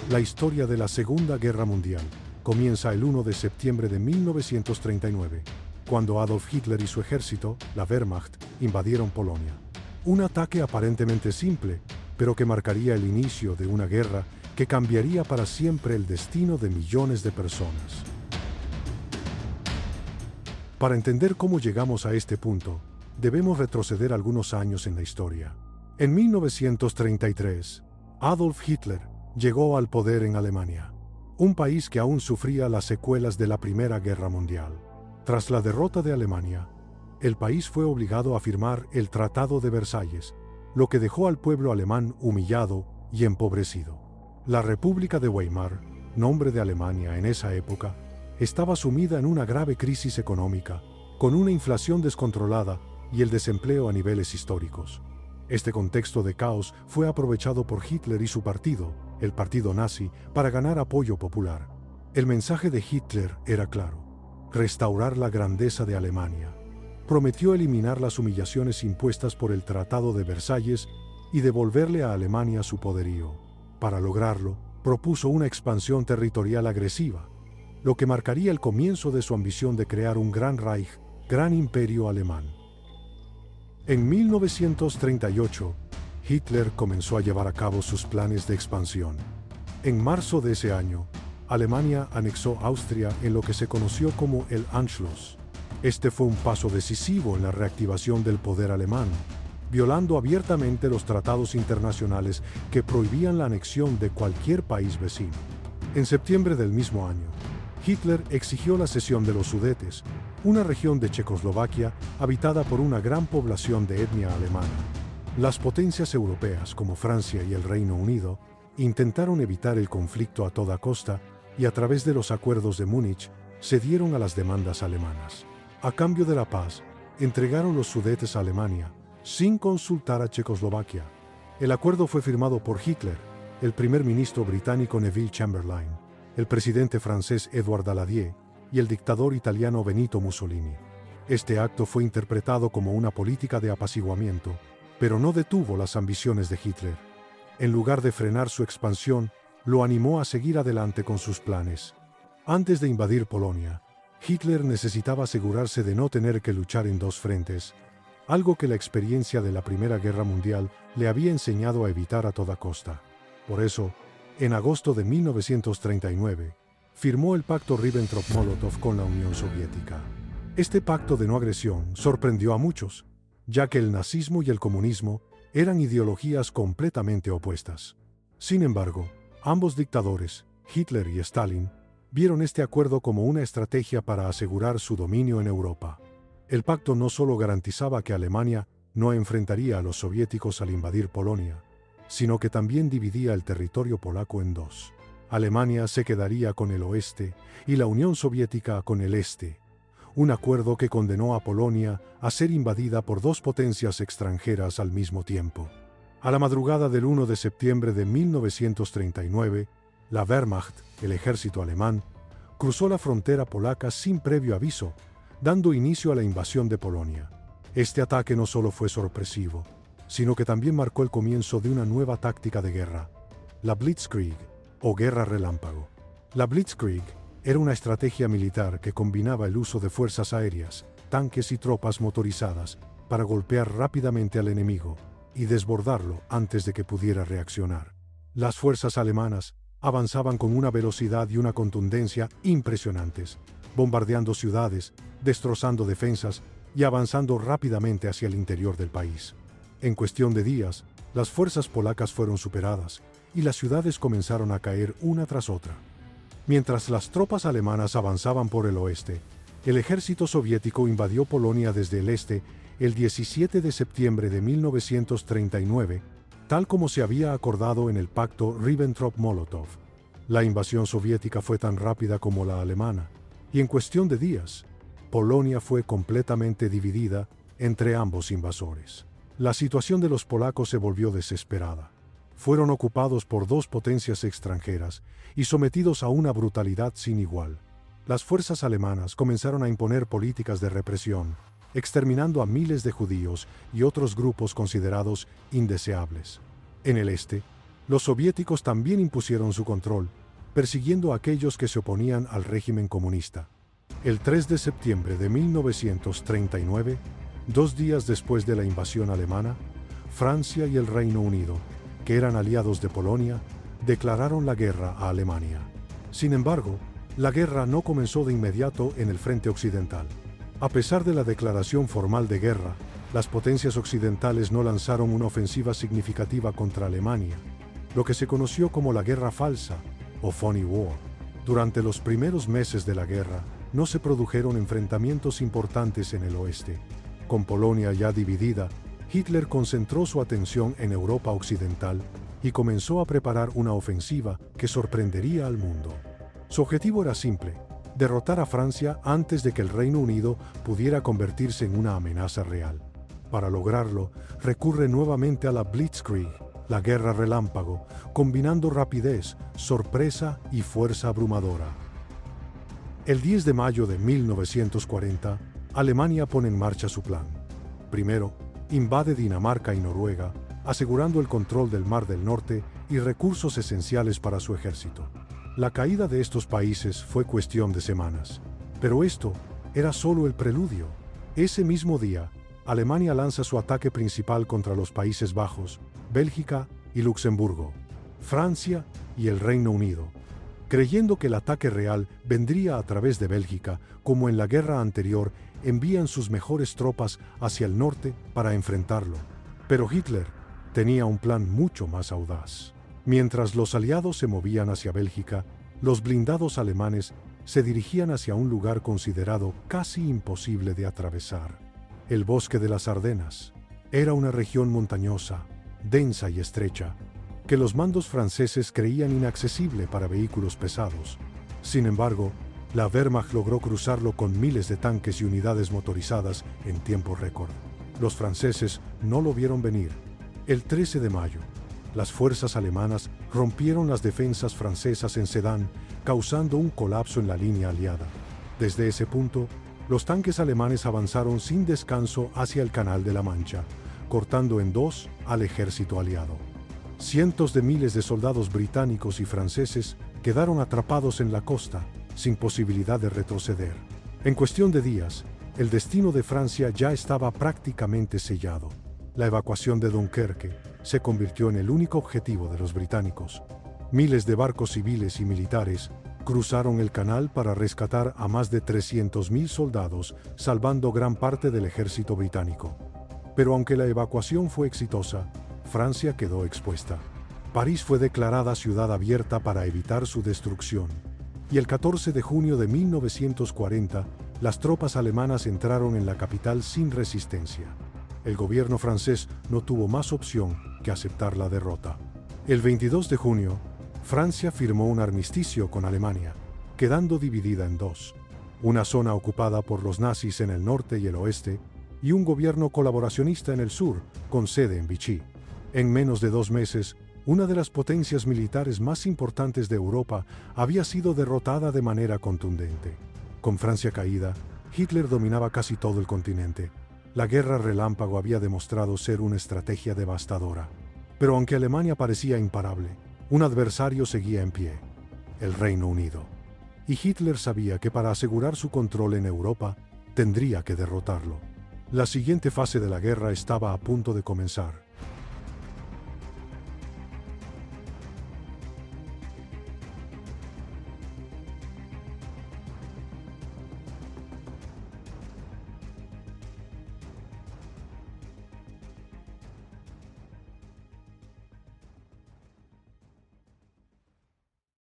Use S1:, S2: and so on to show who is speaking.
S1: La historia de la Segunda Guerra Mundial comienza el 1 de septiembre de 1939, cuando Adolf Hitler y su ejército, la Wehrmacht, invadieron Polonia. Un ataque aparentemente simple, pero que marcaría el inicio de una guerra que cambiaría para siempre el destino de millones de personas. Para entender cómo llegamos a este punto, debemos retroceder algunos años en la historia. En 1933, Adolf Hitler llegó al poder en Alemania, un país que aún sufría las secuelas de la Primera Guerra Mundial. Tras la derrota de Alemania, el país fue obligado a firmar el Tratado de Versalles, lo que dejó al pueblo alemán humillado y empobrecido. La República de Weimar, nombre de Alemania en esa época, estaba sumida en una grave crisis económica, con una inflación descontrolada y el desempleo a niveles históricos. Este contexto de caos fue aprovechado por Hitler y su partido, el partido nazi, para ganar apoyo popular. El mensaje de Hitler era claro: restaurar la grandeza de Alemania. Prometió eliminar las humillaciones impuestas por el Tratado de Versalles y devolverle a Alemania su poderío. Para lograrlo, propuso una expansión territorial agresiva, lo que marcaría el comienzo de su ambición de crear un gran Reich, gran imperio alemán. En 1938, Hitler comenzó a llevar a cabo sus planes de expansión. En marzo de ese año, Alemania anexó Austria en lo que se conoció como el Anschluss. Este fue un paso decisivo en la reactivación del poder alemán, violando abiertamente los tratados internacionales que prohibían la anexión de cualquier país vecino. En septiembre del mismo año, Hitler exigió la cesión de los Sudetes, una región de Checoslovaquia habitada por una gran población de etnia alemana. Las potencias europeas, como Francia y el Reino Unido, intentaron evitar el conflicto a toda costa y a través de los acuerdos de Múnich cedieron a las demandas alemanas. A cambio de la paz, entregaron los Sudetes a Alemania, sin consultar a Checoslovaquia. El acuerdo fue firmado por Hitler, el primer ministro británico Neville Chamberlain, el presidente francés Édouard Daladier y el dictador italiano Benito Mussolini. Este acto fue interpretado como una política de apaciguamiento, pero no detuvo las ambiciones de Hitler. En lugar de frenar su expansión, lo animó a seguir adelante con sus planes. Antes de invadir Polonia, Hitler necesitaba asegurarse de no tener que luchar en dos frentes, algo que la experiencia de la Primera Guerra Mundial le había enseñado a evitar a toda costa. Por eso, en agosto de 1939, firmó el pacto Ribbentrop-Molotov con la Unión Soviética. Este pacto de no agresión sorprendió a muchos, ya que el nazismo y el comunismo eran ideologías completamente opuestas. Sin embargo, ambos dictadores, Hitler y Stalin, vieron este acuerdo como una estrategia para asegurar su dominio en Europa. El pacto no solo garantizaba que Alemania no enfrentaría a los soviéticos al invadir Polonia, sino que también dividía el territorio polaco en dos. Alemania se quedaría con el oeste y la Unión Soviética con el este. Un acuerdo que condenó a Polonia a ser invadida por dos potencias extranjeras al mismo tiempo. A la madrugada del 1 de septiembre de 1939, la Wehrmacht, el ejército alemán, cruzó la frontera polaca sin previo aviso, dando inicio a la invasión de Polonia. Este ataque no solo fue sorpresivo, sino que también marcó el comienzo de una nueva táctica de guerra, la Blitzkrieg, o guerra relámpago. La Blitzkrieg era una estrategia militar que combinaba el uso de fuerzas aéreas, tanques y tropas motorizadas para golpear rápidamente al enemigo y desbordarlo antes de que pudiera reaccionar. Las fuerzas alemanas avanzaban con una velocidad y una contundencia impresionantes, bombardeando ciudades, destrozando defensas y avanzando rápidamente hacia el interior del país. En cuestión de días, las fuerzas polacas fueron superadas y las ciudades comenzaron a caer una tras otra. Mientras las tropas alemanas avanzaban por el oeste, el ejército soviético invadió Polonia desde el este el 17 de septiembre de 1939, tal como se había acordado en el pacto Ribbentrop-Molotov. La invasión soviética fue tan rápida como la alemana, y en cuestión de días, Polonia fue completamente dividida entre ambos invasores. La situación de los polacos se volvió desesperada. Fueron ocupados por dos potencias extranjeras y sometidos a una brutalidad sin igual. Las fuerzas alemanas comenzaron a imponer políticas de represión, exterminando a miles de judíos y otros grupos considerados indeseables. En el este, Los soviéticos también impusieron su control, persiguiendo a aquellos que se oponían al régimen comunista. El 3 de septiembre de 1939, 2 días después de la invasión alemana, Francia y el Reino Unido, que eran aliados de Polonia, declararon la guerra a Alemania. Sin embargo, la guerra no comenzó de inmediato en el frente occidental. A pesar de la declaración formal de guerra, las potencias occidentales no lanzaron una ofensiva significativa contra Alemania, lo que se conoció como la Guerra Falsa, o Phony War. Durante los primeros meses de la guerra, no se produjeron enfrentamientos importantes en el oeste. Con Polonia ya dividida, Hitler concentró su atención en Europa Occidental y comenzó a preparar una ofensiva que sorprendería al mundo. Su objetivo era simple: derrotar a Francia antes de que el Reino Unido pudiera convertirse en una amenaza real. Para lograrlo, recurre nuevamente a la Blitzkrieg, la guerra relámpago, combinando rapidez, sorpresa y fuerza abrumadora. El 10 de mayo de 1940, Alemania pone en marcha su plan. Primero, invade Dinamarca y Noruega, asegurando el control del Mar del Norte y recursos esenciales para su ejército. La caída de estos países fue cuestión de semanas, pero esto era solo el preludio. Ese mismo día, Alemania lanza su ataque principal contra los Países Bajos, Bélgica y Luxemburgo, Francia y el Reino Unido, creyendo que el ataque real vendría a través de Bélgica. Como en la guerra anterior, envían sus mejores tropas hacia el norte para enfrentarlo. Pero Hitler tenía un plan mucho más audaz. Mientras los aliados se movían hacia Bélgica, los blindados alemanes se dirigían hacia un lugar considerado casi imposible de atravesar: el bosque de las Ardenas. Era una región montañosa, densa y estrecha, que los mandos franceses creían inaccesible para vehículos pesados. Sin embargo, la Wehrmacht logró cruzarlo con miles de tanques y unidades motorizadas en tiempo récord. Los franceses no lo vieron venir. El 13 de mayo, las fuerzas alemanas rompieron las defensas francesas en Sedan, causando un colapso en la línea aliada. Desde ese punto, los tanques alemanes avanzaron sin descanso hacia el Canal de la Mancha, cortando en dos al ejército aliado. Cientos de miles de soldados británicos y franceses quedaron atrapados en la costa, sin posibilidad de retroceder. En cuestión de días, el destino de Francia ya estaba prácticamente sellado. La evacuación de Dunkerque se convirtió en el único objetivo de los británicos. Miles de barcos civiles y militares cruzaron el canal para rescatar a más de 300.000 soldados, salvando gran parte del ejército británico. Pero aunque la evacuación fue exitosa, Francia quedó expuesta. París fue declarada ciudad abierta para evitar su destrucción. Y el 14 de junio de 1940, las tropas alemanas entraron en la capital sin resistencia. El gobierno francés no tuvo más opción que aceptar la derrota. El 22 de junio, Francia firmó un armisticio con Alemania, quedando dividida en dos: una zona ocupada por los nazis en el norte y el oeste, y un gobierno colaboracionista en el sur, con sede en Vichy. En menos de 2 meses, una de las potencias militares más importantes de Europa había sido derrotada de manera contundente. Con Francia caída, Hitler dominaba casi todo el continente. La guerra relámpago había demostrado ser una estrategia devastadora. Pero aunque Alemania parecía imparable, un adversario seguía en pie: el Reino Unido. Y Hitler sabía que para asegurar su control en Europa, tendría que derrotarlo. La siguiente fase de la guerra estaba a punto de comenzar.